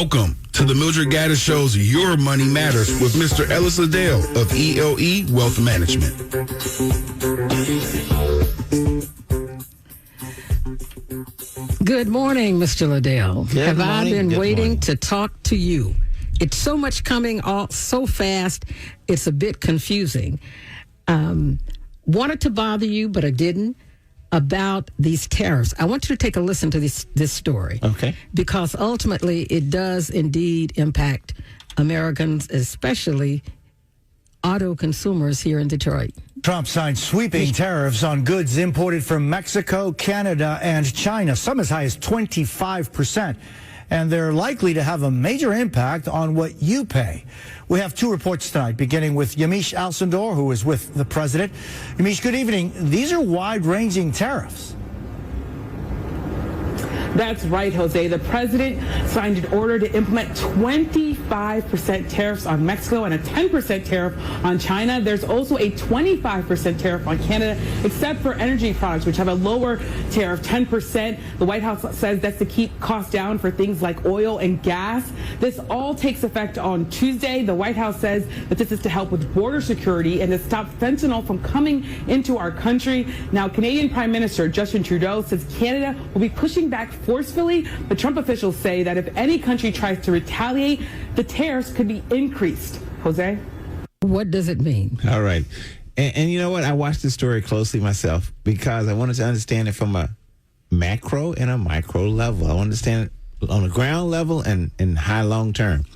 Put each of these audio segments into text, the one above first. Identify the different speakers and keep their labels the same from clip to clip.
Speaker 1: Welcome to the Mildred Gaddis Show's Your Money Matters with Mr. Ellis Liddell of ELE Wealth Management.
Speaker 2: Good morning, Mr. Liddell.
Speaker 3: Good morning.
Speaker 2: I been waiting
Speaker 3: morning.
Speaker 2: to talk to you? It's so much coming all so fast, it's a bit confusing. Wanted to bother you, but I didn't, about these tariffs. I want you to take a listen to this story.
Speaker 3: Okay.
Speaker 2: Because ultimately it does indeed impact Americans, especially auto consumers here in Detroit.
Speaker 4: Trump signed sweeping tariffs on goods imported from Mexico, Canada, and China, some as high as 25%. And they're likely to have a major impact on what you pay. We have two reports tonight, beginning with Yamiche Alcindor, who is with the president. Yamiche, good evening. These are wide-ranging tariffs.
Speaker 5: That's right, Jose. The president signed an order to implement 25% tariffs on Mexico and a 10% tariff on China. There's also a 25% tariff on Canada, except for energy products, which have a lower tariff, 10%. The White House says that's to keep costs down for things like oil and gas. This all takes effect on Tuesday. The White House says that this is to help with border security and to stop fentanyl from coming into our country. Now, Canadian Prime Minister Justin Trudeau says Canada will be pushing back forcefully, but Trump officials say that if any country tries to retaliate, the tariffs could be increased. Jose?
Speaker 2: What does it mean?
Speaker 3: All right. And you know what? I watched this story closely myself because I wanted to understand it from a macro and a micro level. I understand it on the ground level and high long term.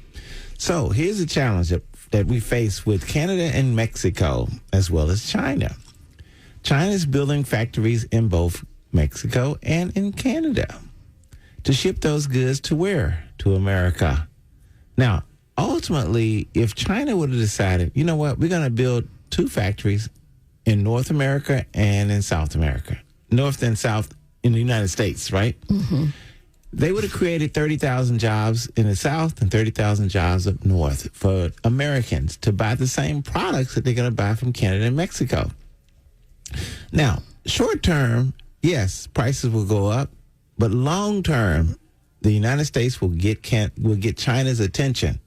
Speaker 3: So here's the challenge that we face with Canada and Mexico, as well as China. China is building factories in both Mexico and in Canada to ship those goods to where? To America. Now, ultimately, if China would have decided, you know what, we're going to build two factories in North America and in South America, North and South in the United States, right? Mm-hmm. They would have created 30,000 jobs in the South and 30,000 jobs up north for Americans to buy the same products that they're going to buy from Canada and Mexico. Now, short term, yes, prices will go up. But long term, the United States will get China's attention.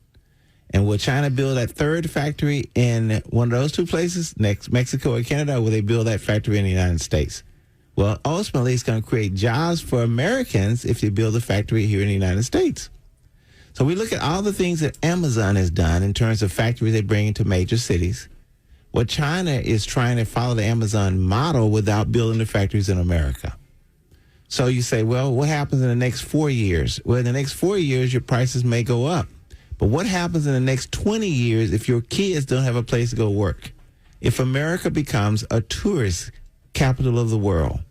Speaker 3: And will China build that third factory in one of those two places, next Mexico or Canada, or will they build that factory in the United States? Well, ultimately, it's going to create jobs for Americans if they build a factory here in the United States. So we look at all the things that Amazon has done in terms of factories they bring into major cities. Well, China is trying to follow the Amazon model without building the factories in America. So you say, well, what happens in the next 4 years? Well, in the next 4 years, your prices may go up. But what happens in the next 20 years if your kids don't have a place to go work? If America becomes a tourist capital of the world.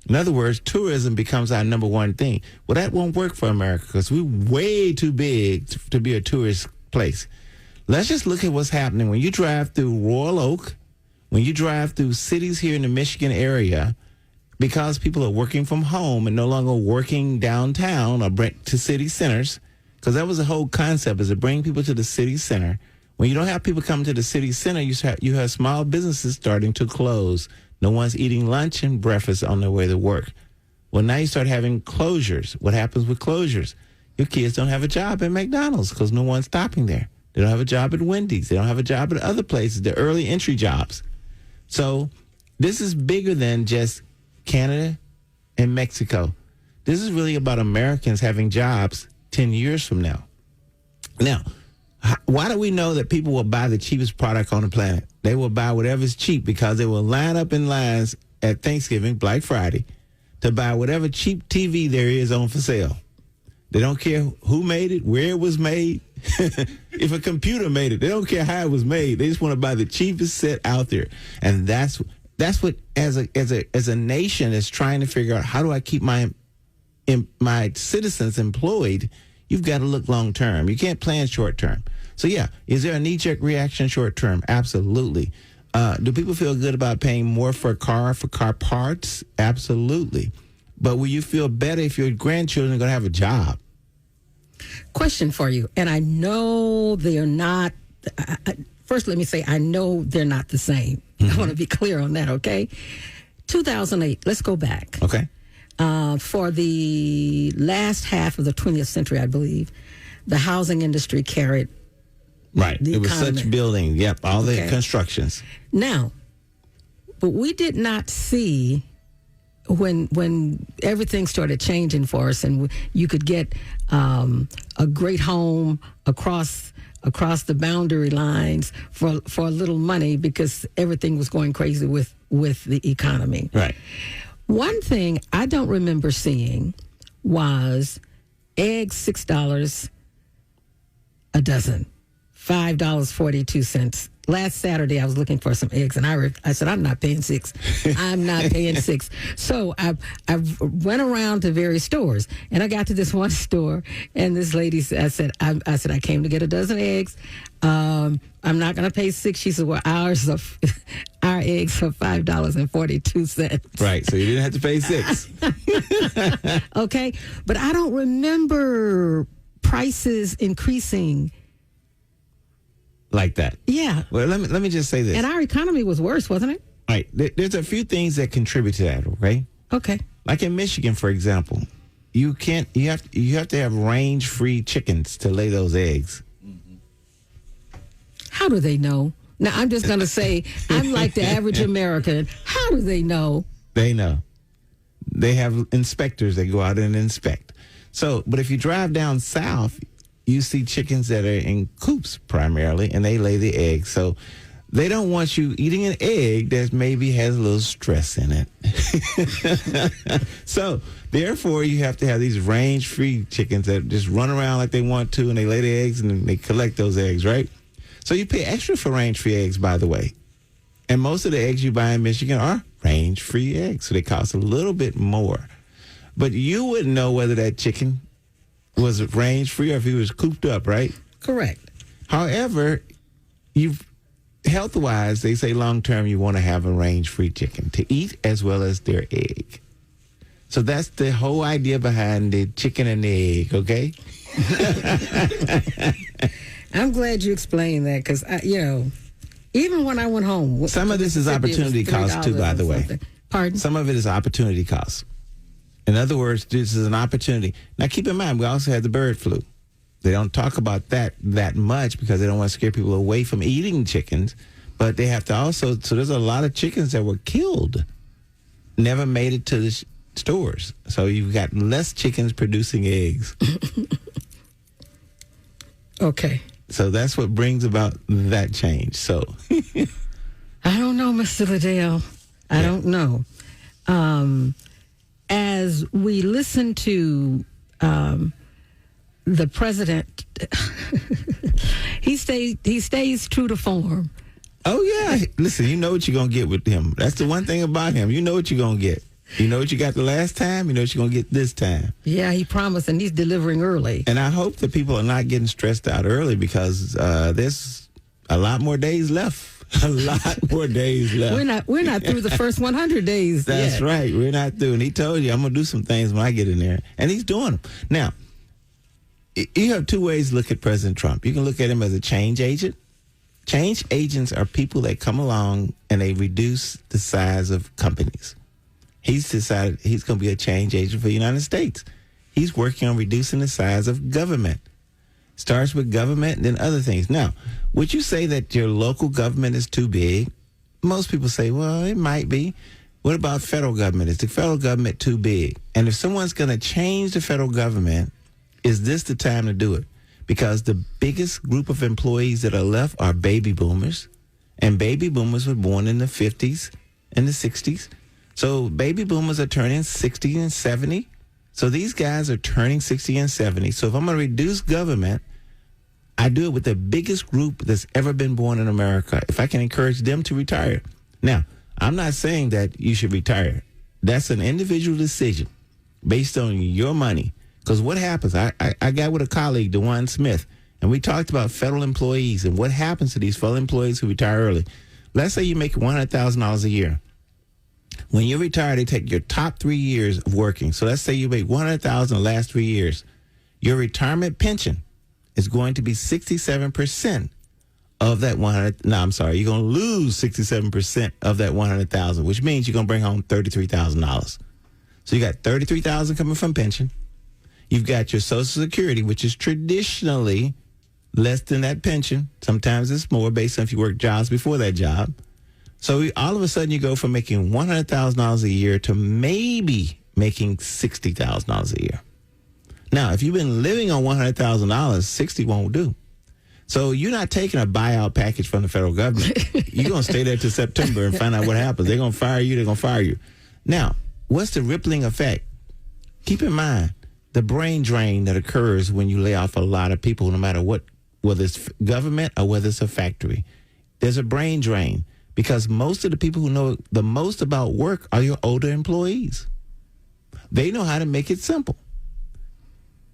Speaker 3: In other words, tourism becomes our number one thing. Well, that won't work for America because we're way too big to be a tourist place. Let's just look at what's happening. When you drive through Royal Oak, when you drive through cities here in the Michigan area, because people are working from home and no longer working downtown or to city centers, because that was the whole concept, is to bring people to the city center. When you don't have people come to the city center, you have small businesses starting to close. No one's eating lunch and breakfast on their way to work. Well, now you start having closures. What happens with closures? Your kids don't have a job at McDonald's because no one's stopping there. They don't have a job at Wendy's. They don't have a job at other places, the early entry jobs. So this is bigger than just Canada and Mexico. This is really about Americans having jobs 10 years from now. Now, why do we know that people will buy the cheapest product on the planet? They will buy whatever's cheap because they will line up in lines at Thanksgiving, Black Friday, to buy whatever cheap TV there is on for sale. They don't care who made it, where it was made. If a computer made it, they don't care how it was made. They just want to buy the cheapest set out there. And that's what, as a nation, is trying to figure out, how do I keep my citizens employed? You've got to look long term. You can't plan short term. So yeah, is there a knee-jerk reaction short term? Absolutely. Do people feel good about paying more for car parts? Absolutely. But will you feel better if your grandchildren are going to have a job?
Speaker 2: Question for you, and I know they're not. First, let me say I know they're not the same. Mm-hmm. I want to be clear on that, okay? 2008, let's go back.
Speaker 3: Okay.
Speaker 2: For the last half of the 20th century, I believe, the housing industry carried.
Speaker 3: Right.
Speaker 2: The
Speaker 3: It was
Speaker 2: economy.
Speaker 3: such building. Yep. All the
Speaker 2: Okay.
Speaker 3: constructions.
Speaker 2: Now, but we did not see when everything started changing for us, and you could get a great home across the boundary lines for a little money because everything was going crazy with the economy.
Speaker 3: Right.
Speaker 2: One thing I don't remember seeing was eggs $6 a dozen, $5.42. Last Saturday, I was looking for some eggs, and I said, I'm not paying $6. I'm not paying $6. So I went around to various stores, and I got to this one store, and this lady said, I said, I came to get a dozen eggs. I'm not going to pay $6. She said, well, our eggs are $5.42.
Speaker 3: Right. So you didn't have to pay $6.
Speaker 2: Okay, but I don't remember prices increasing.
Speaker 3: Like that.
Speaker 2: Yeah.
Speaker 3: Well, let me just say this.
Speaker 2: And our economy was worse, wasn't it?
Speaker 3: Right. There's a few things that contribute to that, okay?
Speaker 2: Okay.
Speaker 3: Like in Michigan, for example, you have to have range-free chickens to lay those eggs.
Speaker 2: How do they know? Now, I'm just going to say, I'm like the average American. How do they know?
Speaker 3: They know. They have inspectors that go out and inspect. So, but if you drive down south, you see chickens that are in coops primarily, and they lay the eggs. So they don't want you eating an egg that maybe has a little stress in it. So therefore, you have to have these range-free chickens that just run around like they want to, and they lay the eggs, and then they collect those eggs, right? So you pay extra for range-free eggs, by the way. And most of the eggs you buy in Michigan are range-free eggs, so they cost a little bit more. But you wouldn't know whether that chicken was range-free or if he was cooped up, right?
Speaker 2: Correct.
Speaker 3: However, health-wise, they say long-term you want to have a range-free chicken to eat as well as their egg. So that's the whole idea behind the chicken and the egg, okay?
Speaker 2: I'm glad you explained that because, even when I went home.
Speaker 3: Some of this is opportunity cost too, by the way.
Speaker 2: Pardon?
Speaker 3: Some of it is opportunity cost. In other words, this is an opportunity. Now, keep in mind, we also had the bird flu. They don't talk about that much because they don't want to scare people away from eating chickens. But they have to also, so there's a lot of chickens that were killed, never made it to the stores. So you've got less chickens producing eggs.
Speaker 2: Okay.
Speaker 3: So that's what brings about that change. So
Speaker 2: I don't know, Mr. Liddell. I don't know. As we listen to the president, he stays true to form.
Speaker 3: oh, yeah. Listen, you know what you're going to get with him. That's the one thing about him. You know what you're going to get. You know what you got the last time. You know what you're going to get this time.
Speaker 2: Yeah, he promised, and he's delivering early.
Speaker 3: And I hope that people are not getting stressed out early because there's a lot more days left. A lot more days left.
Speaker 2: We're not through the first 100 days.
Speaker 3: That's
Speaker 2: yet.
Speaker 3: right. We're not through. And he told you, I'm going to do some things when I get in there. And he's doing them. Now, you have two ways to look at President Trump. You can look at him as a change agent. Change agents are people that come along and they reduce the size of companies. He's decided he's going to be a change agent for the United States. He's working on reducing the size of government. Starts with government and then other things. Now, would you say that your local government is too big? Most people say, well, it might be. What about federal government? Is the federal government too big? And if someone's going to change the federal government, is this the time to do it? Because the biggest group of employees that are left are baby boomers. And baby boomers were born in the 50s and the 60s. So baby boomers are turning 60 and 70. So these guys are turning 60 and 70. So if I'm going to reduce government, I do it with the biggest group that's ever been born in America. If I can encourage them to retire. Now, I'm not saying that you should retire. That's an individual decision based on your money. Because what happens, I got with a colleague, DeJuan Smith, and we talked about federal employees and what happens to these federal employees who retire early. Let's say you make $100,000 a year. When you retire, they take your top 3 years of working. So let's say you make $100,000 the last 3 years. Your retirement pension is going to be 67% of that 100. No, I'm sorry. You're going to lose 67% of that 100,000, which means you're going to bring home $33,000. So you got $33,000 coming from pension. You've got your Social Security, which is traditionally less than that pension. Sometimes it's more based on if you work jobs before that job. So all of a sudden you go from making $100,000 a year to maybe making $60,000 a year. Now, if you've been living on $100,000, 60 won't do. So you're not taking a buyout package from the federal government. You're going to stay there till September and find out what happens. They're going to fire you. They're going to fire you. Now, what's the rippling effect? Keep in mind the brain drain that occurs when you lay off a lot of people, no matter what, whether it's government or whether it's a factory. There's a brain drain because most of the people who know the most about work are your older employees. They know how to make it simple.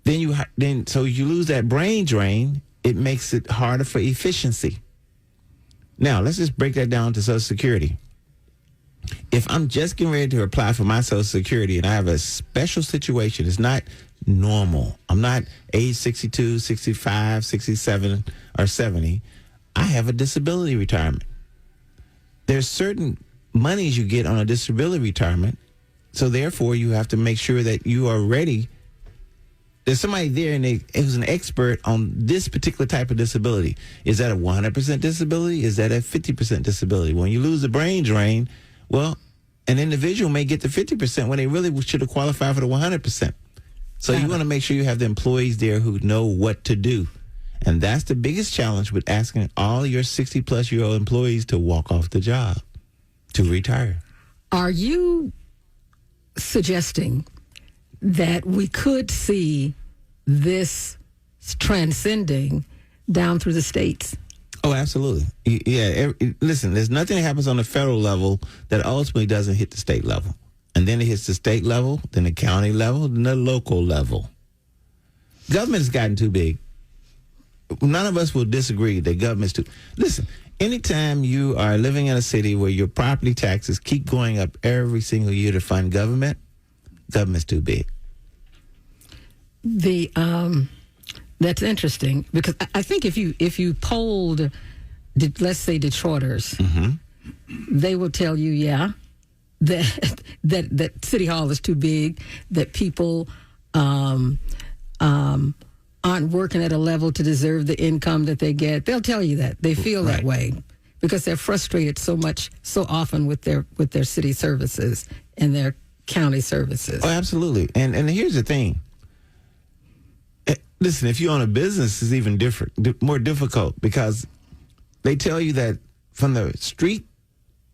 Speaker 3: So you lose that brain drain. It makes it harder for efficiency. Now, let's just break that down to Social Security. If I'm just getting ready to apply for my Social Security and I have a special situation, it's not normal. I'm not age 62, 65, 67, or 70. I have a disability retirement. There's certain monies you get on a disability retirement, so therefore you have to make sure that you are ready. There's somebody there and who's an expert on this particular type of disability. Is that a 100% disability? Is that a 50% disability? When you lose the brain drain, well, an individual may get the 50% when they really should have qualified for the 100%. So you want to make sure you have the employees there who know what to do. And that's the biggest challenge with asking all your 60-plus-year-old employees to walk off the job, to retire.
Speaker 2: Are you suggesting that we could see this transcending down through the states?
Speaker 3: Oh, absolutely. Yeah. Listen, there's nothing that happens on the federal level that ultimately doesn't hit the state level. And then it hits the state level, then the county level, then the local level. Government has gotten too big. None of us will disagree that government's too... Listen, anytime you are living in a city where your property taxes keep going up every single year to fund government's too big.
Speaker 2: That's interesting because I think if you polled, let's say Detroiters, they will tell you, that City Hall is too big, that people aren't working at a level to deserve the income that they get. They'll tell you that they feel that way because they're frustrated so often with their city services and their county services.
Speaker 3: Oh, absolutely. And here's the thing. Listen, if you own a business, it's even more difficult because they tell you that from the street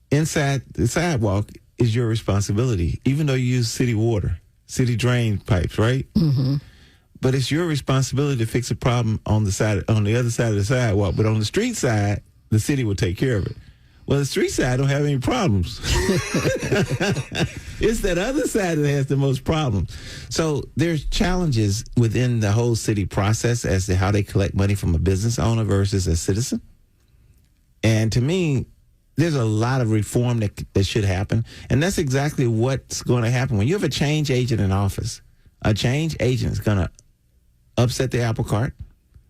Speaker 3: inside the sidewalk is your responsibility, even though you use city water, city drain pipes, right? Mm-hmm. But it's your responsibility to fix a problem on the other side of the sidewalk. But on the street side, the city will take care of it. Well, the street side don't have any problems. It's that other side that has the most problems. So there's challenges within the whole city process as to how they collect money from a business owner versus a citizen. And to me, there's a lot of reform that should happen. And that's exactly what's going to happen. When you have a change agent in office, a change agent is going to upset the apple cart.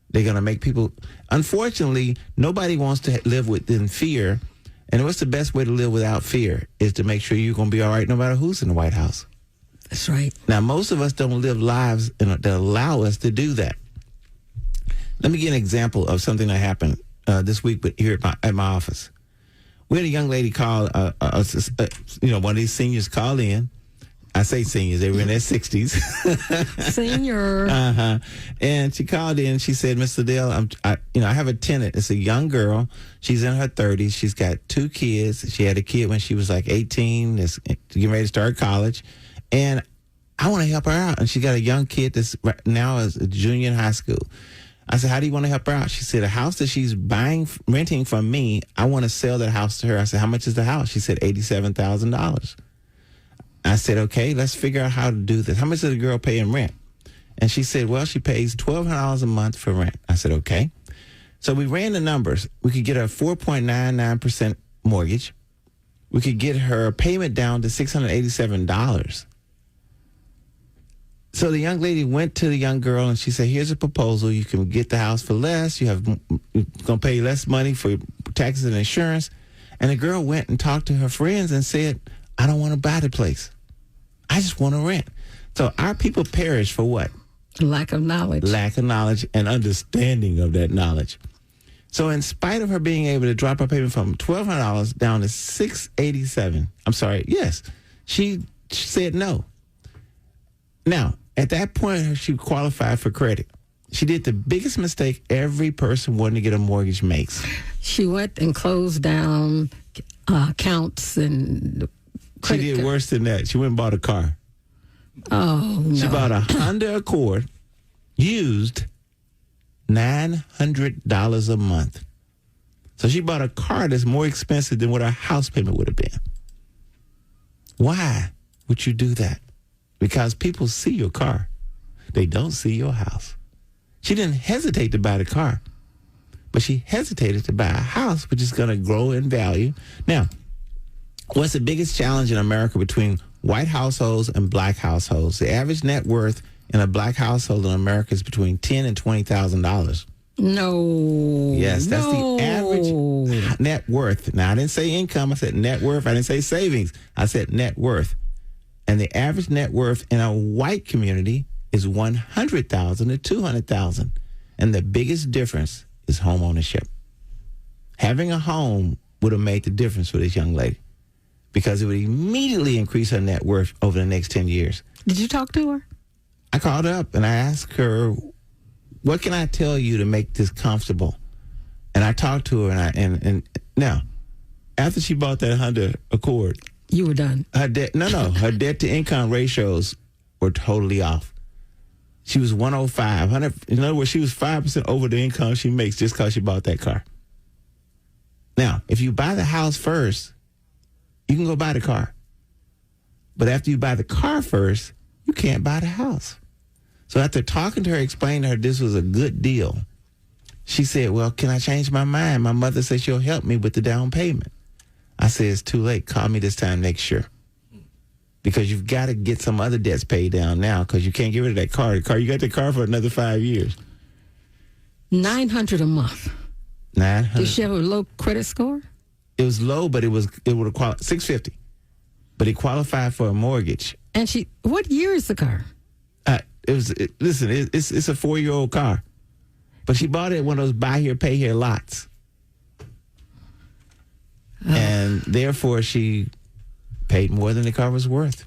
Speaker 3: They're going to make people... Unfortunately, nobody wants to live within fear. And what's the best way to live without fear is to make sure you're going to be all right no matter who's in the White House.
Speaker 2: That's right.
Speaker 3: Now, most of us don't live lives that allow us to do that. Let me give an example of something that happened this week but here at my office. We had a young lady call, one of these seniors called in. I say seniors, they were in their 60s.
Speaker 2: Senior.
Speaker 3: And she called in and she said, Mr. Liddell, I have a tenant. It's a young girl. She's in her 30s. She's got 2 kids. She had a kid when she was like 18, that's getting ready to start college. And I want to help her out. And she got a young kid that's right now is a junior in high school. I said, how do you want to help her out? She said, a house that she's renting from me, I want to sell that house to her. I said, how much is the house? She said, $87,000. I said, okay, let's figure out how to do this. How much does the girl pay in rent? And she said, well, she pays $1,200 a month for rent. I said, okay. So we ran the numbers. We could get her a 4.99% mortgage. We could get her payment down to $687. So the young lady went to the young girl and she said, here's a proposal. You can get the house for less. You're going to pay less money for taxes and insurance. And the girl went and talked to her friends and said, I don't want to buy the place. I just want to rent. So our people perish for what?
Speaker 2: Lack of knowledge.
Speaker 3: Lack of knowledge and understanding of that knowledge. So in spite of her being able to drop her payment from $1,200 down to $687, she said no. Now, at that point, she qualified for credit. She did the biggest mistake every person wanting to get a mortgage makes.
Speaker 2: She went and closed down accounts and
Speaker 3: She did worse than that. She went and bought a car.
Speaker 2: Oh, no.
Speaker 3: She bought a Honda Accord, used, $900 a month. So she bought a car that's more expensive than what her house payment would have been. Why would you do that? Because people see your car. They don't see your house. She didn't hesitate to buy the car, but she hesitated to buy a house, which is going to grow in value. Now, what's the biggest challenge in America between white households and black households? The average net worth in a black household in America is between $10,000 and $20,000.
Speaker 2: No.
Speaker 3: Yes, that's the average net worth. Now, I didn't say income. I said net worth. I didn't say savings. I said net worth. And the average net worth in a white community is $100,000 to $200,000. And the biggest difference is home ownership. Having a home would have made the difference for this young lady because it would immediately increase her net worth over the next 10 years.
Speaker 2: Did you talk to her?
Speaker 3: I called her up and I asked her, what can I tell you to make this comfortable? And I talked to her and now, after she bought that Honda Accord,
Speaker 2: you were done.
Speaker 3: Her debt to income ratios were totally off. She was 105. In other words, she was 5% over the income she makes just because she bought that car. Now, if you buy the house first, you can go buy the car. But after you buy the car first, you can't buy the house. So after talking to her, explaining to her this was a good deal, she said, well, can I change my mind? My mother said she'll help me with the down payment. I said, it's too late. Call me this time next year. Because you've got to get some other debts paid down now because you can't get rid of that car. You got the car for another 5 years.
Speaker 2: $900 a month.
Speaker 3: $900.
Speaker 2: Did she have a low credit score?
Speaker 3: It was low, but it would have qualified $650. But it qualified for a mortgage.
Speaker 2: And what year is the car?
Speaker 3: It's a 4-year-old car. But she bought it at one of those buy here, pay here lots. Oh. And therefore, she paid more than the car was worth.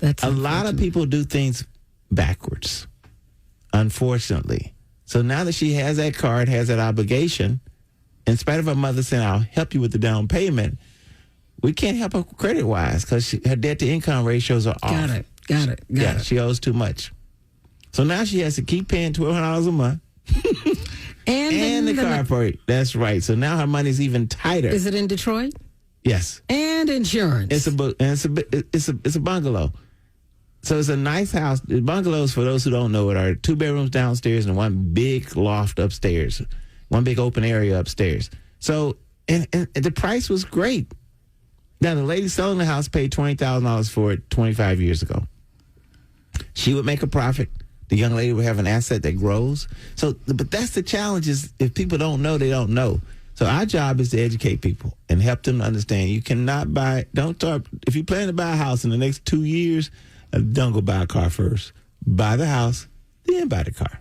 Speaker 2: That's
Speaker 3: a lot of people do things backwards, unfortunately. So now that she has that card, has that obligation, in spite of her mother saying, I'll help you with the down payment, we can't help her credit-wise because her debt-to-income ratios are off.
Speaker 2: Got it.
Speaker 3: She owes too much. So now she has to keep paying $1,200 a month. and the car for it. That's right. So now her money's even tighter.
Speaker 2: Is it in Detroit?
Speaker 3: Yes.
Speaker 2: And insurance.
Speaker 3: It's a bungalow. So it's a nice house. The bungalows, for those who don't know it, are 2 bedrooms downstairs and 1 big loft upstairs, 1 big open area upstairs. So and the price was great. Now the lady selling the house paid $20,000 for it 25 years ago. She would make a profit. The young lady would have an asset that grows. So, but that's the challenge is if people don't know, they don't know. So our job is to educate people and help them to understand you cannot if you plan to buy a house in the next 2 years, don't go buy a car first. Buy the house, then buy the car.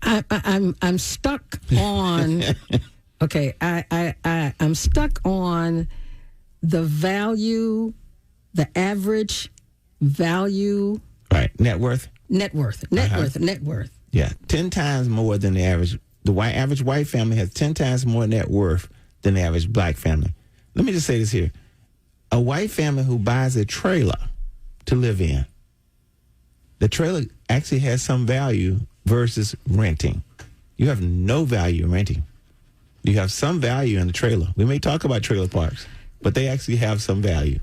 Speaker 2: I'm stuck on, okay, I'm stuck on the value, the average value.
Speaker 3: Right, net worth.
Speaker 2: Net worth.
Speaker 3: Yeah, 10 times more than the average. The average white family has 10 times more net worth than the average black family. Let me just say this here. A white family who buys a trailer to live in, the trailer actually has some value versus renting. You have no value in renting. You have some value in the trailer. We may talk about trailer parks, but they actually have some value.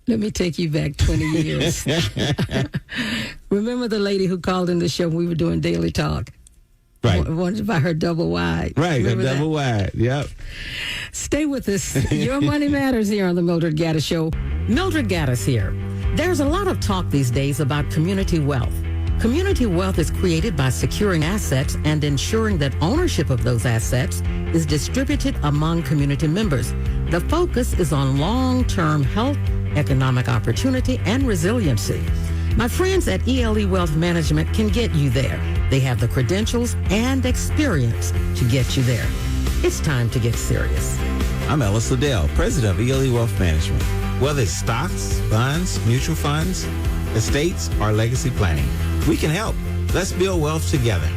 Speaker 2: Let me take you back 20 years. Remember the lady who called in the show when we were doing Daily Talk?
Speaker 3: Right.
Speaker 2: Wanted to buy her double wide.
Speaker 3: Right,
Speaker 2: Remember
Speaker 3: her double wide. Yep.
Speaker 2: Stay with us. Your money matters here on the Mildred Gaddis Show. Mildred Gaddis here. There's a lot of talk these days about community wealth. Community wealth is created by securing assets and ensuring that ownership of those assets is distributed among community members. The focus is on long-term health, economic opportunity, and resiliency. My friends at ELE Wealth Management can get you there. They have the credentials and experience to get you there. It's time to get serious.
Speaker 3: I'm Ellis Liddell, president of ELE Wealth Management. Whether it's stocks, bonds, mutual funds, estates, or legacy planning, we can help. Let's build wealth together.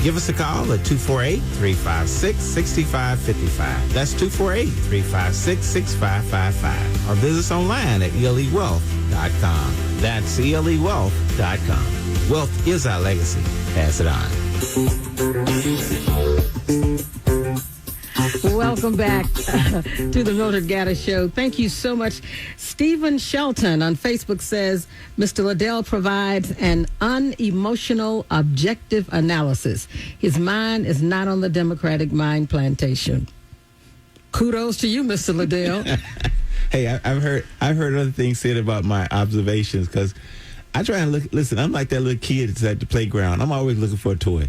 Speaker 3: Give us a call at 248-356-6555. That's 248-356-6555. Or visit us online at elewealth.com. That's elewealth.com. Wealth is our legacy. Pass it on.
Speaker 2: Welcome back to the Mildred Gaddis Show. Thank you so much. Stephen Shelton on Facebook says, Mr. Liddell provides an unemotional, objective analysis. His mind is not on the Democratic mind plantation. Kudos to you, Mr. Liddell.
Speaker 3: Hey, I've heard other things said about my observations because I try and listen, I'm like that little kid that's at the playground. I'm always looking for a toy.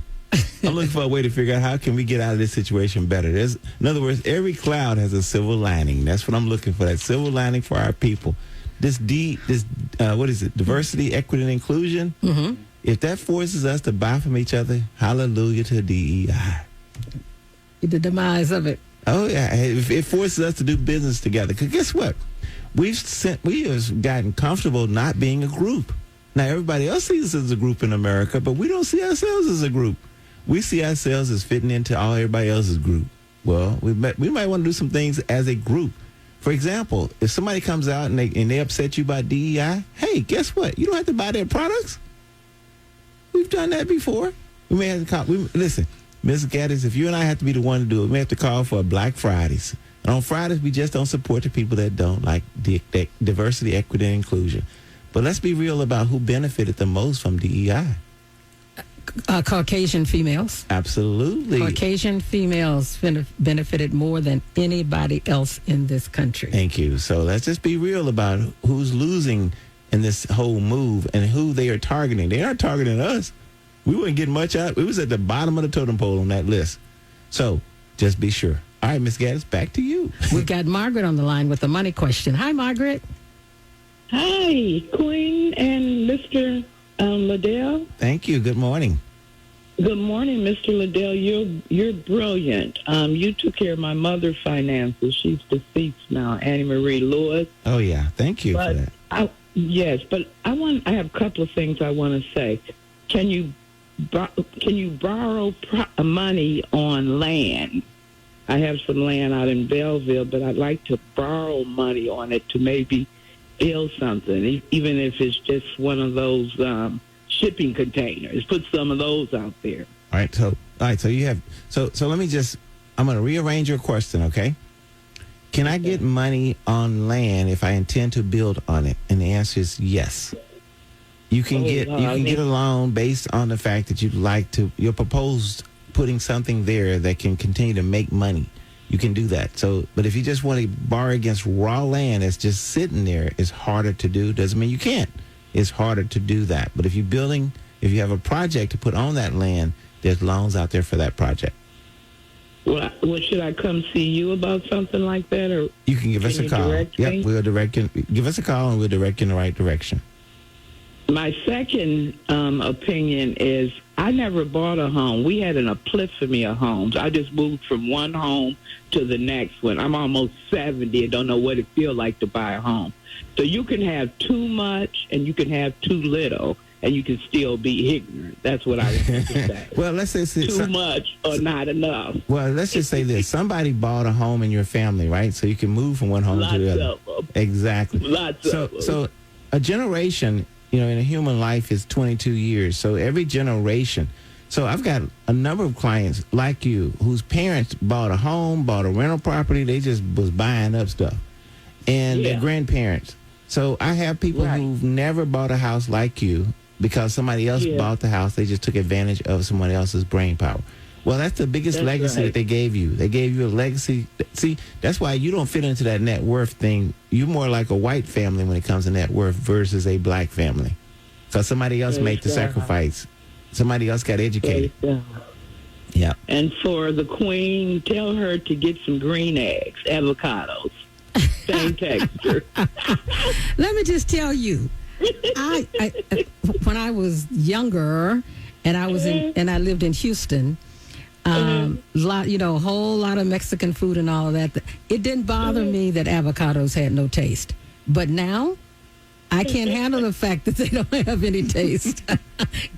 Speaker 3: I'm looking for a way to figure out how can we get out of this situation better. In other words, every cloud has a silver lining. That's what I'm looking for, that silver lining for our people. What is it? Diversity, equity, and inclusion. Mm-hmm. If that forces us to buy from each other, hallelujah to DEI.
Speaker 2: The demise of it.
Speaker 3: Oh, yeah. If it forces us to do business together. Because guess what? We have gotten comfortable not being a group. Now, everybody else sees us as a group in America, but we don't see ourselves as a group. We see ourselves as fitting into everybody else's group. Well, we might want to do some things as a group. For example, if somebody comes out and they upset you about DEI, hey, guess what? You don't have to buy their products. We've done that before. We may have to call. Listen, Ms. Gaddis, if you and I have to be the one to do it, we have to call for a Black Fridays. And on Fridays, we just don't support the people that don't like diversity, equity, and inclusion. But let's be real about who benefited the most from DEI.
Speaker 2: Caucasian females.
Speaker 3: Absolutely.
Speaker 2: Caucasian females benefited more than anybody else in this country.
Speaker 3: Thank you. So let's just be real about who's losing in this whole move and who they are targeting. They aren't targeting us. We wouldn't get much out. We was at the bottom of the totem pole on that list. So just be sure. All right, Ms. Gaddis, back to you.
Speaker 2: We've got Margaret on the line with the money question. Hi, Margaret.
Speaker 6: Hi, Queen and Mr. Liddell.
Speaker 3: Thank you. Good morning.
Speaker 6: Good morning, Mr. Liddell. You're brilliant. You took care of my mother's finances. She's deceased now, Annie Marie Lewis.
Speaker 3: Oh yeah, thank you for that.
Speaker 6: I have a couple of things I want to say. Can you borrow money on land? I have some land out in Belleville, but I'd like to borrow money on it to maybe build something, even if it's just one of those shipping containers. Put some of those out there.
Speaker 3: All right. So you have. So let me just. I'm going to rearrange your question. Okay. Can I get money on land if I intend to build on it? And the answer is yes. You can get a loan based on the fact that you're proposed putting something there that can continue to make money. You can do that. So, but if you just want to borrow against raw land that's just sitting there, it's harder to do. Doesn't mean you can't. It's harder to do that. But if you have a project to put on that land, there's loans out there for that project.
Speaker 6: Well, should I come see you about something like that, or
Speaker 3: you can give us a call? Yep, we'll direct you. Give us a call and we'll direct you in the right direction.
Speaker 6: My second opinion is I never bought a home. We had an epiphany of homes. I just moved from one home to the next one. I'm almost 70 and don't know what it feels like to buy a home. So you can have too much and you can have too little, and you can still be ignorant. That's what I was going to say.
Speaker 3: Well, let's say
Speaker 6: too much or not enough.
Speaker 3: Well, let's just say this. Somebody bought a home in your family, right? So you can move from one home to the other.
Speaker 6: Lots of them.
Speaker 3: Exactly.
Speaker 6: Lots of them.
Speaker 3: So a generation, in a human life is 22 years. So every generation. So I've got a number of clients like you whose parents bought a home, bought a rental property. They just was buying up stuff. And their grandparents. So I have people who've never bought a house like you because somebody else bought the house. They just took advantage of someone else's brain power. Well, that's the biggest legacy that they gave you. They gave you a legacy. See, that's why you don't fit into that net worth thing. You're more like a white family when it comes to net worth versus a black family. Because somebody else made the sacrifice. Somebody else got educated. Yeah.
Speaker 6: And for the queen, tell her to get some green eggs, avocados. Same texture.
Speaker 2: Let me just tell you, When I was younger, and I lived in Houston, a whole lot of Mexican food and all of that. It didn't bother me that avocados had no taste, but now I can't handle the fact that they don't have any taste.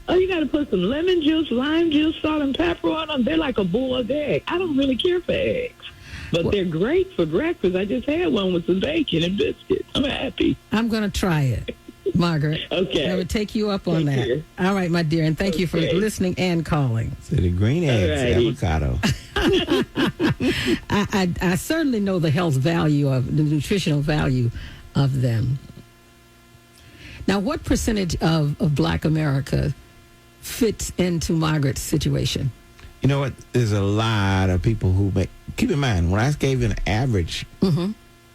Speaker 6: Oh, you got to put some lemon juice, lime juice, salt, and pepper on them. They're like a boiled egg. I don't really care for eggs, but they're great for breakfast. I just had one with some bacon and biscuits. I'm happy.
Speaker 2: I'm going to try it, Margaret.
Speaker 6: Okay.
Speaker 2: I would take you up on
Speaker 6: Thank
Speaker 2: that.
Speaker 6: you.
Speaker 2: All right, my dear, and thank you for listening and calling.
Speaker 3: So the green eggs, avocado.
Speaker 2: I certainly know the health value of the nutritional value of them. Now, what percentage of Black America fits into Margaret's situation?
Speaker 3: You know what? There's a lot of people who make. Keep in mind, when I gave an average,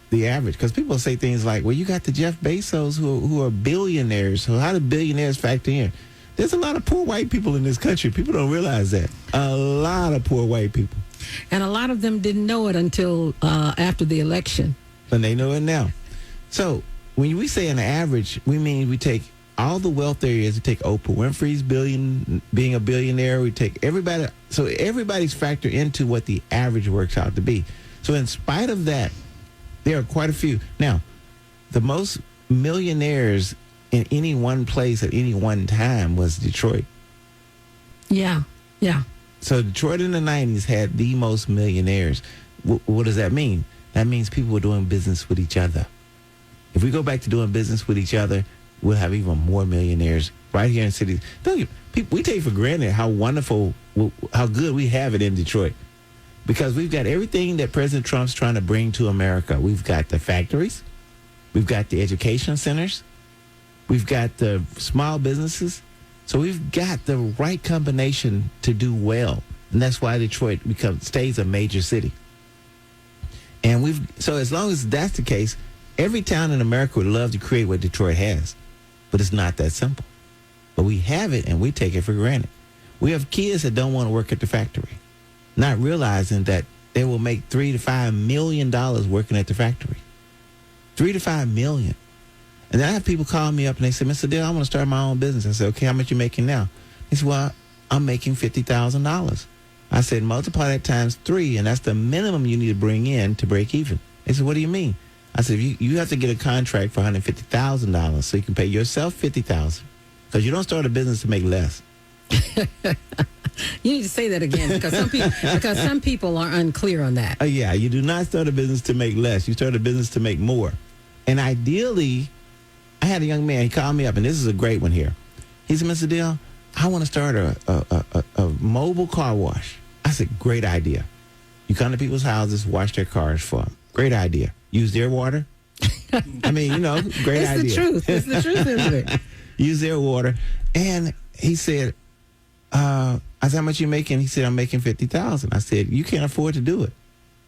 Speaker 3: the average, because people say things like, well, you got the Jeff Bezos who are billionaires. So how do billionaires factor in? There's a lot of poor white people in this country. People don't realize that. A lot of poor white people.
Speaker 2: And a lot of them didn't know it until after the election.
Speaker 3: And they know it now. So when we say an average, we mean we take all the wealth there is. We take Oprah Winfrey's being a billionaire. We take everybody. So everybody's factored into what the average works out to be. So in spite of that, there are quite a few. Now, the most millionaires in any one place at any one time was Detroit.
Speaker 2: Yeah.
Speaker 3: So Detroit in the 90s had the most millionaires. What does that mean? That means people were doing business with each other. If we go back to doing business with each other, we'll have even more millionaires right here in cities. We take for granted how wonderful, how good we have it in Detroit. Because we've got everything that President Trump's trying to bring to America. We've got the factories. We've got the education centers. We've got the small businesses. So we've got the right combination to do well. And that's why Detroit stays a major city. And so as long as that's the case, every town in America would love to create what Detroit has. But it's not that simple. But we have it, and we take it for granted. We have kids that don't want to work at the factory, not realizing that they will make $3 to $5 million working at the factory. $3 to $5 million. And then I have people call me up and they say, Mr. Liddell, I want to start my own business. I said, okay, how much you making now? He said, well, I'm making $50,000. I said, multiply that times 3, and that's the minimum you need to bring in to break even. They said, what do you mean? I said, you have to get a contract for $150,000 so you can pay yourself $50,000, because you don't start a business to make less.
Speaker 2: You need to say that again, because some people are unclear on that.
Speaker 3: Yeah, you do not start a business to make less. You start a business to make more. And ideally, I had a young man, he called me up, and this is a great one here. He said, Mr. Dill, I want to start a mobile car wash. I said, great idea. You come to people's houses, wash their cars for them. Great idea. Use their water. I mean, great idea.
Speaker 2: It's the truth. It's the truth, isn't it?
Speaker 3: Use their water. And he said, I said, how much you making? He said, I'm making $50,000. I said, you can't afford to do it.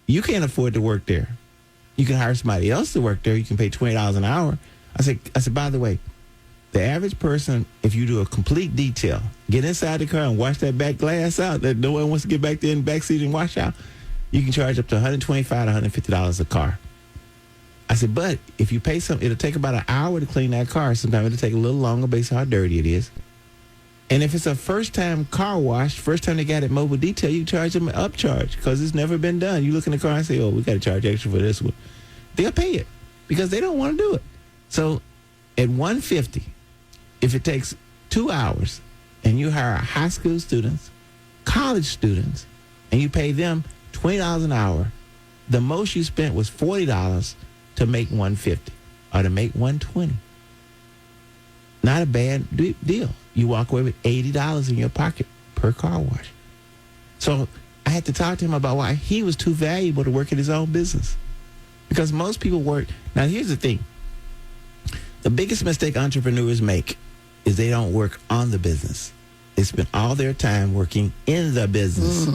Speaker 3: You can't afford to work there. You can hire somebody else to work there. You can pay $20 an hour. I said, by the way, the average person, if you do a complete detail, get inside the car and wash that back glass out that no one wants to get back there in the back seat and wash out, you can charge up to $125 to $150 a car. I said, but if you pay it'll take about an hour to clean that car. Sometimes it'll take a little longer based on how dirty it is. And if it's a first-time car wash, first time they got it mobile detail, you charge them an upcharge because it's never been done. You look in the car and say, oh, we got to charge extra for this one. They'll pay it because they don't want to do it. So at $150, if it takes 2 hours and you hire high school students, college students, and you pay them $20 an hour, the most you spent was $40 to make $150 or to make $120. Not a bad deal. You walk away with $80 in your pocket per car wash. So I had to talk to him about why he was too valuable to work at his own business. Because most people work. Now, here's the thing. The biggest mistake entrepreneurs make is they don't work on the business. They spend all their time working in the business.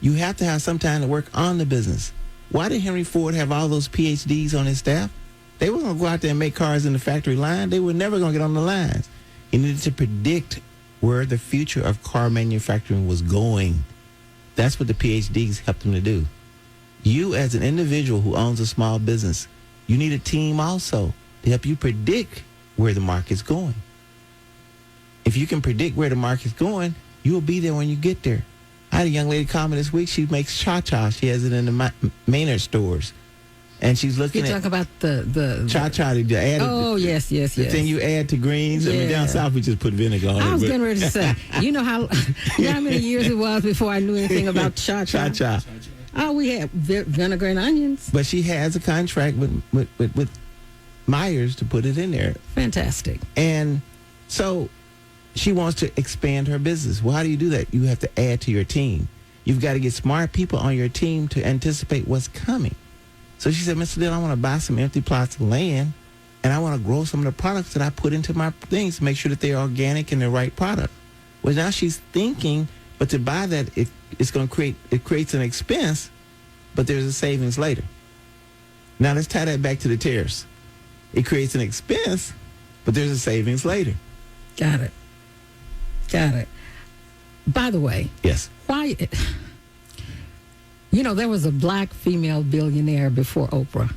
Speaker 3: You have to have some time to work on the business. Why did Henry Ford have all those PhDs on his staff? They weren't going to go out there and make cars in the factory line. They were never going to get on the lines. He needed to predict where the future of car manufacturing was going. That's what the PhDs helped him to do. You, as an individual who owns a small business, you need a team also to help you predict where the market's going. If you can predict where the market's going, you'll be there when you get there. I had a young lady call me this week. She makes cha-cha. She has it in the Maynard stores. And she's looking
Speaker 2: You talk about the
Speaker 3: cha-cha. The added,
Speaker 2: oh, yes.
Speaker 3: The thing you add to greens. I mean, down south, we just put vinegar on it.
Speaker 2: I was getting ready to say, you know how many years it was before I knew anything about cha-cha?
Speaker 3: Cha-cha.
Speaker 2: Oh, we had vinegar and onions.
Speaker 3: But she has a contract with Myers to put it in there.
Speaker 2: Fantastic.
Speaker 3: And so she wants to expand her business. Well, how do you do that? You have to add to your team. You've got to get smart people on your team to anticipate what's coming. So she said, Mr. Liddell, I want to buy some empty plots of land, and I want to grow some of the products that I put into my things to make sure that they're organic and the right product. Well, now she's thinking, but to buy that, it's going to creates an expense, but there's a savings later. Now let's tie that back to the tariffs. It creates an expense, but there's a savings later.
Speaker 2: Got it. By the way,
Speaker 3: yes.
Speaker 2: Why? You know, there was a black female billionaire before Oprah,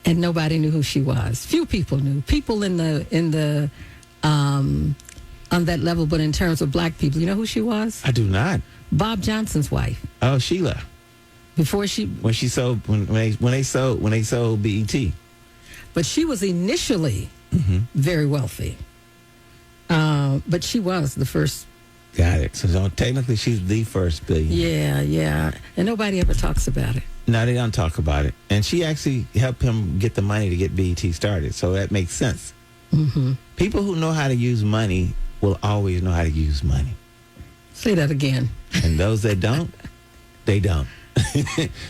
Speaker 2: and nobody knew who she was. Few people knew. People in the on that level, but in terms of black people, you know who she was?
Speaker 3: I do not.
Speaker 2: Bob Johnson's wife.
Speaker 3: Oh, Sheila.
Speaker 2: Before she
Speaker 3: when they sold BET.
Speaker 2: But she was initially very wealthy. But she was the first.
Speaker 3: Got it. So technically, she's the first billionaire.
Speaker 2: Yeah. And nobody ever talks about it.
Speaker 3: No, they don't talk about it. And she actually helped him get the money to get BET started. So that makes sense.
Speaker 2: Mm-hmm.
Speaker 3: People who know how to use money will always know how to use money.
Speaker 2: Say that again.
Speaker 3: And those that don't, they don't.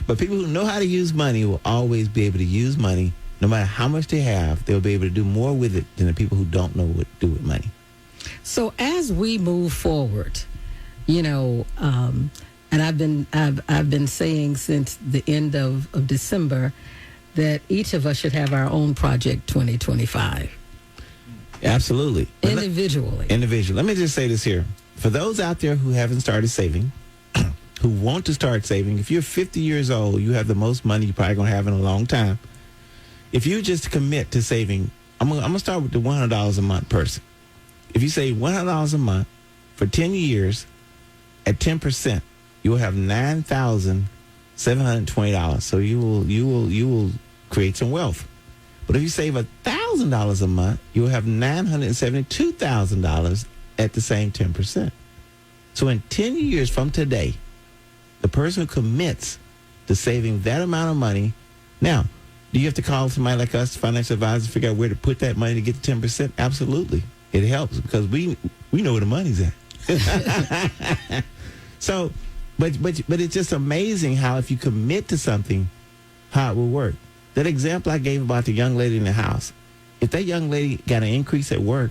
Speaker 3: But people who know how to use money will always be able to use money. No matter how much they have, they'll be able to do more with it than the people who don't know what to do with money.
Speaker 2: So as we move forward, you know, and I've been saying since the end of December that each of us should have our own Project 2025.
Speaker 3: Absolutely.
Speaker 2: Individually.
Speaker 3: Let me just say this here. For those out there who haven't started saving, who want to start saving, if you're 50 years old, you have the most money you're probably going to have in a long time. If you just commit to saving, I'm gonna start with the $100 a month person. If you save $100 a month for 10 years at 10%, you will have $9,720. So you will create some wealth. But if you save $1,000 a month, you'll have $972,000 at the same 10%. So in 10 years from today, the person who commits to saving that amount of money, now, do you have to call somebody like us, financial advisor, to figure out where to put that money to get the 10%? Absolutely. It helps because we know where the money's at. So, but it's just amazing how if you commit to something, how it will work. That example I gave about the young lady in the house, if that young lady got an increase at work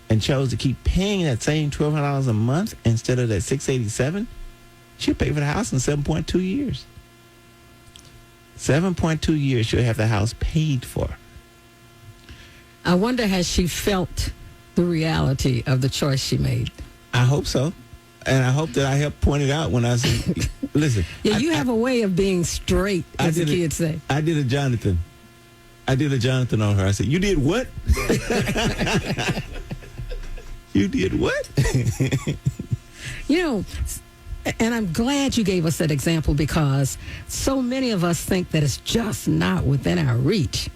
Speaker 3: and chose to keep paying that same $1,200 a month instead of that $687, she'll pay for the house in 7.2 years. 7.2 years she'll have the house paid for.
Speaker 2: I wonder, has she felt the reality of the choice she made?
Speaker 3: I hope so. And I hope that I helped point it out when I said, listen.
Speaker 2: Yeah, you have a way of being straight, as the kids say.
Speaker 3: I did a Jonathan on her. I said, you did what? You did what?
Speaker 2: You know, and I'm glad you gave us that example because so many of us think that it's just not within our reach.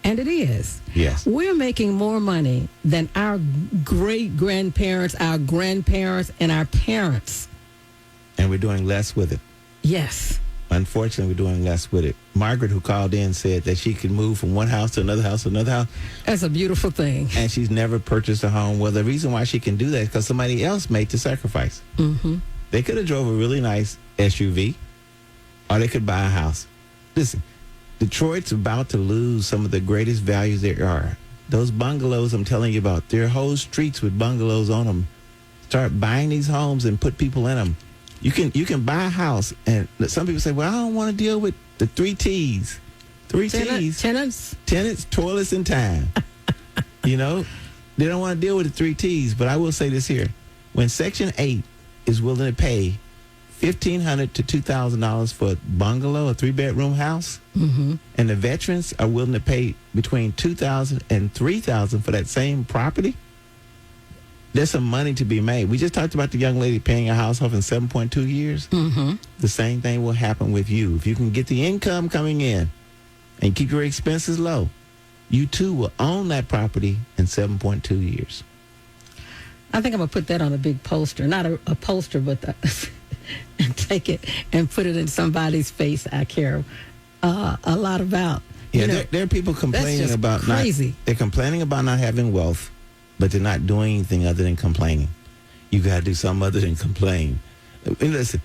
Speaker 2: And it is.
Speaker 3: Yes.
Speaker 2: We're making more money than our great-grandparents, our grandparents, and our parents.
Speaker 3: And we're doing less with it.
Speaker 2: Yes.
Speaker 3: Unfortunately, we're doing less with it. Margaret, who called in, said that she could move from one house to another house to another house.
Speaker 2: That's a beautiful thing.
Speaker 3: And she's never purchased a home. Well, the reason why she can do that is because somebody else made the sacrifice.
Speaker 2: Mm-hmm.
Speaker 3: They could have drove a really nice SUV, or they could buy a house. Listen, Detroit's about to lose some of the greatest values there are. Those bungalows I'm telling you about, there are whole streets with bungalows on them. Start buying these homes and put people in them. You can buy a house, and some people say, well, I don't want to deal with the 3 T's.
Speaker 2: Tenants,
Speaker 3: toilets, and time. You know, they don't want to deal with the 3 T's. But I will say this here. When Section 8 is willing to pay $1,500 to $2,000 for a bungalow, a 3-bedroom house, and the veterans are willing to pay between $2,000 and $3,000 for that same property, there's some money to be made. We just talked about the young lady paying a house off in 7.2 years. The same thing will happen with you. If you can get the income coming in and keep your expenses low, you too will own that property in 7.2 years.
Speaker 2: I think I'm going to put that on a big poster. Not a poster, but and take it and put it in somebody's face I care a lot about.
Speaker 3: Yeah,
Speaker 2: You know,
Speaker 3: there are people complaining
Speaker 2: just
Speaker 3: about
Speaker 2: crazy.
Speaker 3: they're complaining about not having wealth, but they're not doing anything other than complaining. You got to do something other than complain. And listen,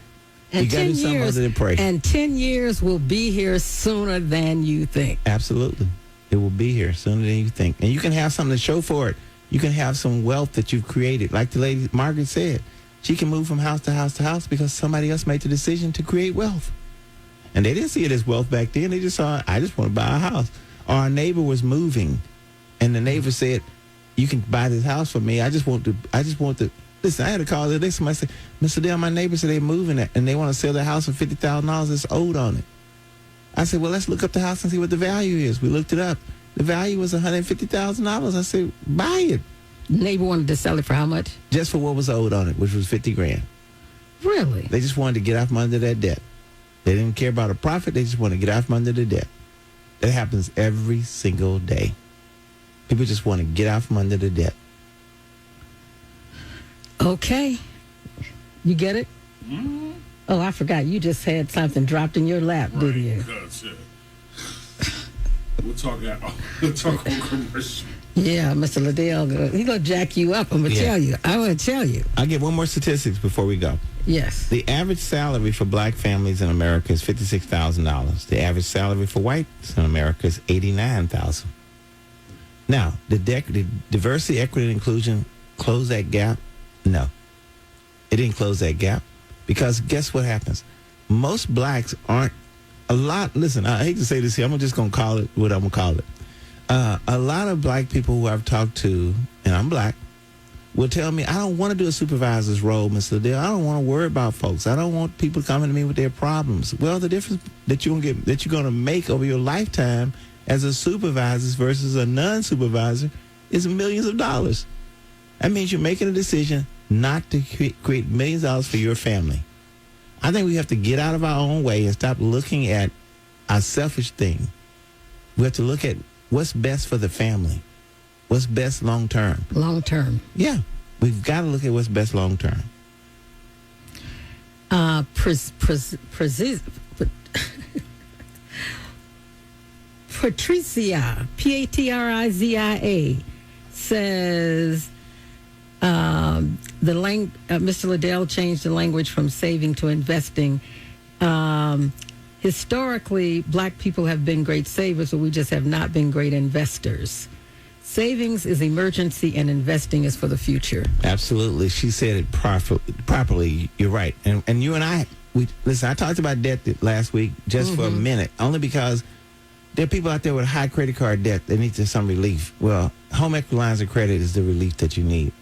Speaker 2: And
Speaker 3: you got to
Speaker 2: 10
Speaker 3: do something
Speaker 2: years,
Speaker 3: other than pray.
Speaker 2: And 10 years will be here sooner than you think.
Speaker 3: Absolutely. It will be here sooner than you think. And you can have something to show for it. You can have some wealth that you've created. Like the lady Margaret said, she can move from house to house to house because somebody else made the decision to create wealth. And they didn't see it as wealth back then. They just saw, I just want to buy a house. Or our neighbor was moving, and the neighbor said, you can buy this house for me. I just want to, listen, I had a call the other day. Somebody said, Mr. Dale, my neighbor said they're moving it, and they want to sell their house for $50,000. It's owed on it. I said, well, let's look up the house and see what the value is. We looked it up. The value was $150,000. I said, buy it.
Speaker 2: Neighbor wanted to sell it for how much?
Speaker 3: Just for what was owed on it, which was $50,000.
Speaker 2: Really?
Speaker 3: They just wanted to get off from under that debt. They didn't care about a profit. They just wanted to get off from under the debt. That happens every single day. People just want to get out from under the debt.
Speaker 2: Okay. You get it? Oh, I forgot. You just had something dropped in your lap, didn't you?
Speaker 1: Because, we'll talk on commercial.
Speaker 2: Yeah, Mr. Liddell, he's going to jack you up. I'm going to tell you. I'm going to tell you.
Speaker 3: I'll get one more statistics before we go.
Speaker 2: Yes.
Speaker 3: The average salary for black families in America is $56,000. The average salary for whites in America is $89,000. Now, did diversity, equity, and inclusion close that gap? No. It didn't close that gap because guess what happens? Most blacks aren't listen, I hate to say this here. I'm just going to call it what I'm going to call it. A lot of black people who I've talked to, and I'm black, will tell me, I don't want to do a supervisor's role, Mr. Liddell. I don't want to worry about folks. I don't want people coming to me with their problems. Well, the difference that you're going to make over your lifetime as a supervisor versus a non-supervisor is millions of dollars. That means you're making a decision not to create millions of dollars for your family. I think we have to get out of our own way and stop looking at a selfish thing. We have to look at what's best for the family. What's best long term?
Speaker 2: Long term.
Speaker 3: Yeah. We've got to look at what's best long term.
Speaker 2: Patricia, Patrizia, says Mr. Liddell changed the language from saving to investing. Historically, black people have been great savers, but we just have not been great investors. Savings is emergency and investing is for the future.
Speaker 3: Absolutely. She said it properly. You're right. And you and I, listen, I talked about debt last week just for a minute, only because there are people out there with high credit card debt that need some relief. Well, home equity lines of credit is the relief that you need.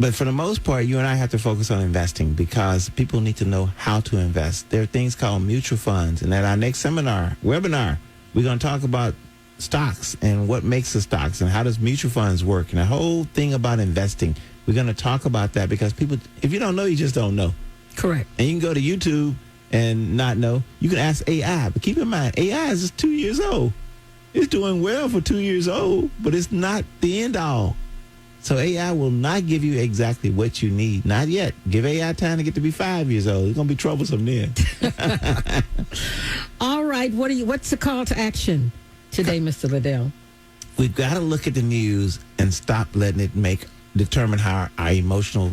Speaker 3: But for the most part, you and I have to focus on investing because people need to know how to invest. There are things called mutual funds. And at our next webinar, we're going to talk about stocks and what makes the stocks and how does mutual funds work and the whole thing about investing. We're going to talk about that because people, if you don't know, you just don't know.
Speaker 2: Correct.
Speaker 3: And you can go to YouTube and not know. You can ask AI, but keep in mind, AI is just 2 years old. It's doing well for 2 years old, but it's not the end all. So AI will not give you exactly what you need. Not yet. Give AI time to get to be 5 years old. It's going to be troublesome then.
Speaker 2: All right. What's the call to action today, Mr. Liddell?
Speaker 3: We've got to look at the news and stop letting it determine how our emotional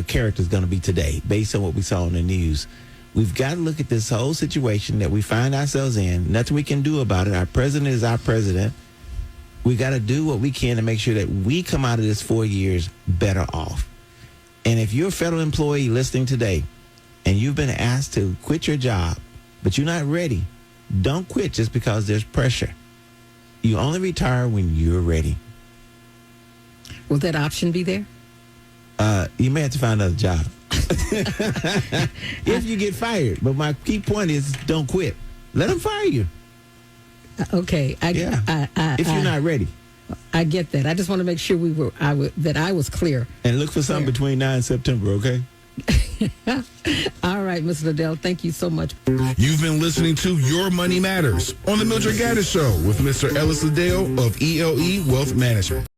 Speaker 3: character is going to be today based on what we saw in the news. We've got to look at this whole situation that we find ourselves in. Nothing we can do about it. Our president is our president. We got to do what we can to make sure that we come out of this 4 years better off. And if you're a federal employee listening today and you've been asked to quit your job, but you're not ready, don't quit just because there's pressure. You only retire when you're ready.
Speaker 2: Will that option be there?
Speaker 3: You may have to find another job. If you get fired. But my key point is don't quit. Let them fire you.
Speaker 2: Okay.
Speaker 3: If you're not ready.
Speaker 2: I get that. I just want to make sure that I was clear.
Speaker 3: And look for something between now and September, okay?
Speaker 2: All right, Mr. Liddell, thank you so much.
Speaker 1: You've been listening to Your Money Matters on the Mildred Gaddis Show with Mr. Ellis Liddell of ELE Wealth Management.